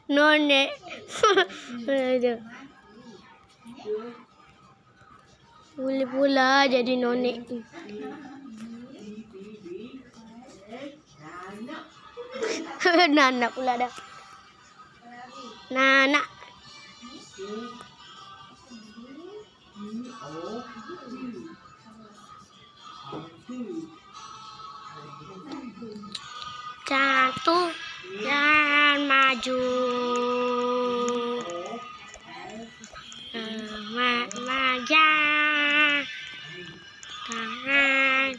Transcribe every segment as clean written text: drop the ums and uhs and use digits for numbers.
Nonek. Boleh pula jadi nonek. Nana pula dah. Nana. Jatuh dan maju. Remaja. Tangan.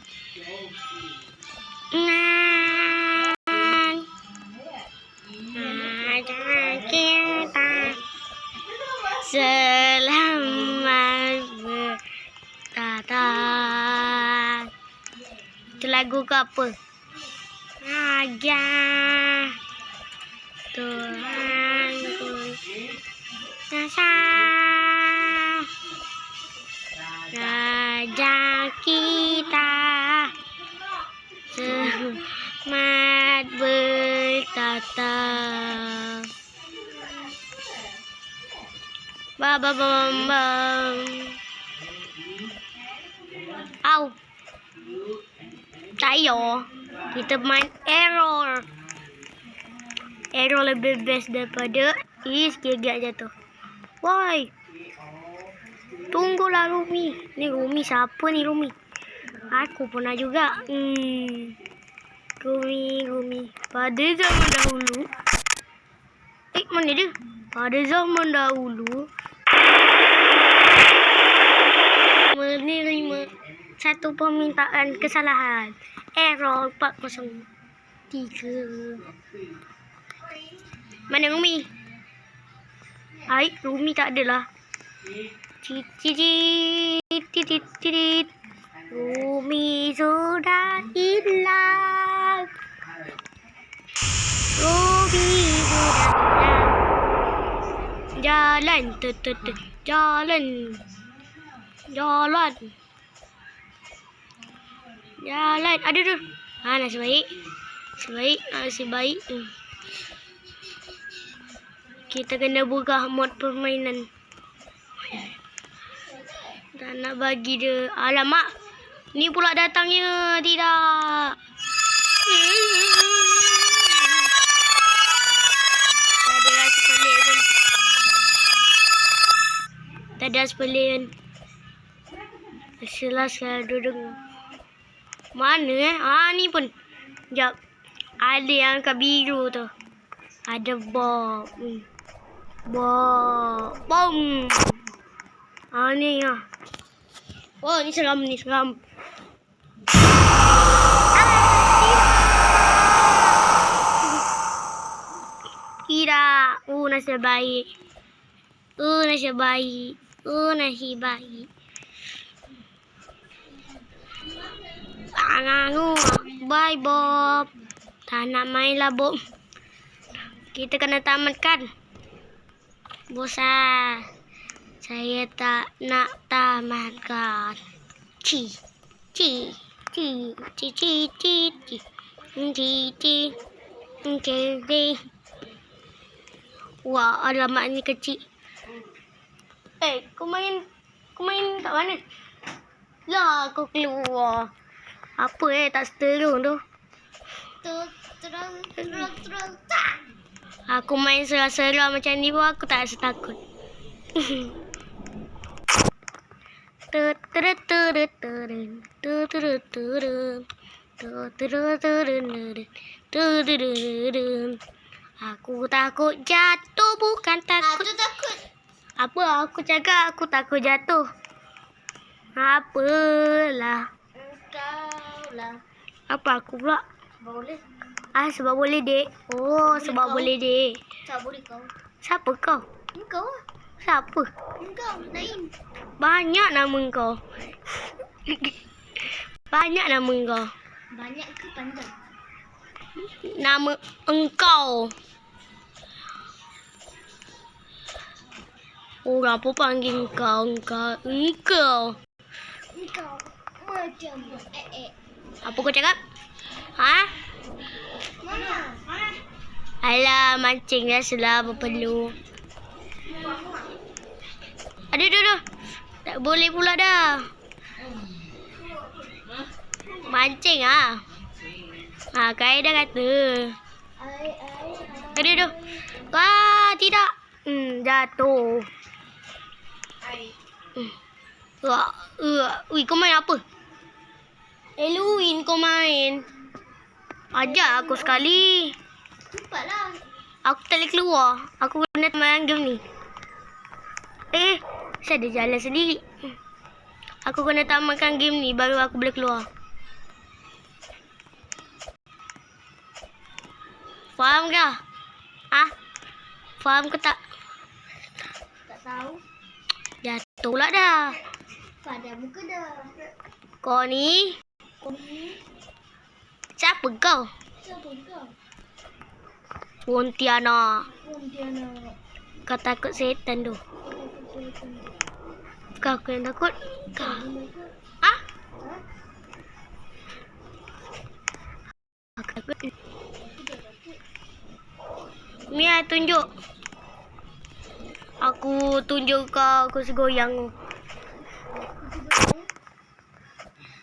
Ada kita selamat bertatap. Itu lagu ke apa? Raja Tuhanku Nasa Raja kita selamat bertatap. Bam. Au. Tayo. Kita main error. Error lebih best daripada gigit jatuh. Woi. Tunggulah Rumi. Ni Rumi siapa ni Rumi? Aku pernah juga. Rumi. Pada zaman dahulu. Mana dia? Pada zaman dahulu. Menerima satu permintaan kesalahan. Error 403. Mana Rumi? Rumi tak adalah. Titit. Rumi sudah hilang. Jalan. Aduh. Nasib baik. Kita kena buka mod permainan. Tak nak bagi dia. Alamak. Ni pula datangnya. Tidak. Tak ada sepelian. Selas saya duduk. Mana ni pun. Sekejap. Ada yang kat biru tu. Ada Bob. Bom. Ni lah. Oh, ni seram. Tidak. Nasib baik. Nasib baik. Bye Bob. Tak nak main lah Bob. Kita kena tamatkan. Bosan. Saya tak nak tamatkan. Ci. Wah, alamak ni kecil. Kau main kat mana? Lah, kau keluar. Apa tak seterung tu? Aku main seram-seram macam ni pun aku tak rasa takut. Aku takut jatuh, bukan takut. Apa aku cakap aku takut jatuh. Apalah. Apa aku pula? Boleh. Ah, sebab boleh, Dek. Oh, sebab boleh, Dek. Tak boleh kau. Siapa kau? Engkau lah. Siapa? Engkau, Naim. Banyak nama kau. Banyak nama kau. Banyak ke panjang? Nama engkau. Orang apa panggil engkau? Engkau. Engkau macam Apa kau cakap? Ha? Mana? Alah, mancing biasalah berpeluh. Aduh. Tak boleh pula dah. Mancing ah. Ha, Kak dah kata. Aduh. Wah, tidak. Jatuh. Ui, kau main apa? Halloween kau main. Ajak aku sekali. Cepatlah. Aku tak boleh keluar. Aku kena main game ni. Saya ada jalan sendiri. Aku kena tamatkan game ni baru aku boleh keluar. Faham ke? Faham ke tak? Tak tahu. Jatuh pula dah. Pada muka dah. Kau ni. Siapa kau? Siapa kau? Pontianak. Pontianak. Kau takut setan tu. Kau yang takut? Kau. Aku takut. Mia tunjuk. Aku tunjuk kau kursi goyang.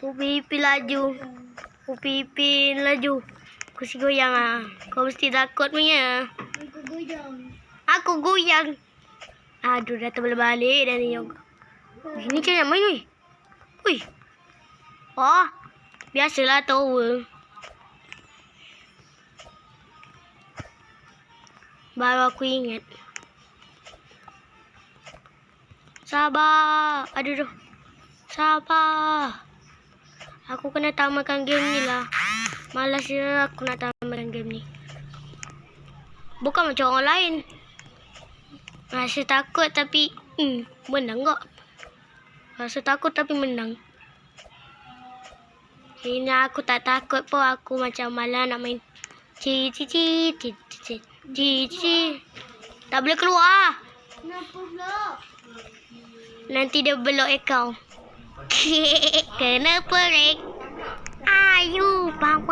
Upi laju. Kursi goyang ah. Kau mesti takut punya. Aku goyang. Aduh, dah terbalik dari yoga. Ini macam nak main, weh. Ui. Oh, biasalah tower. Baru aku ingat. Sabar. Aduh. Sabar. Aku kena tamatkan game ni lah. Malas je aku nak tamatkan game ni. Bukan macam orang lain. Rasa takut tapi menang kok. Rasa takut tapi menang. Ini aku tak takut pun. Aku macam malas nak main. Cici. Tak boleh keluar. Kenapa pula? Nanti dia belok akaun. Kena pering. Ayu, pang.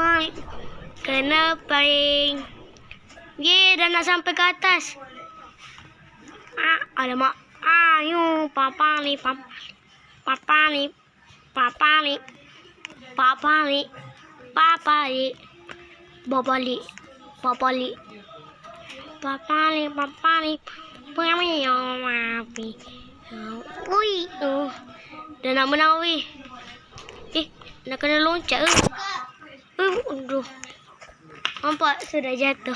Kena pering. Ye, dah nak sampai ke atas. Alamak. Ayu, papa ni. Ui, dah nak menang weh. Nak kena loncat ke? Aduh. Nampak sudah jatuh.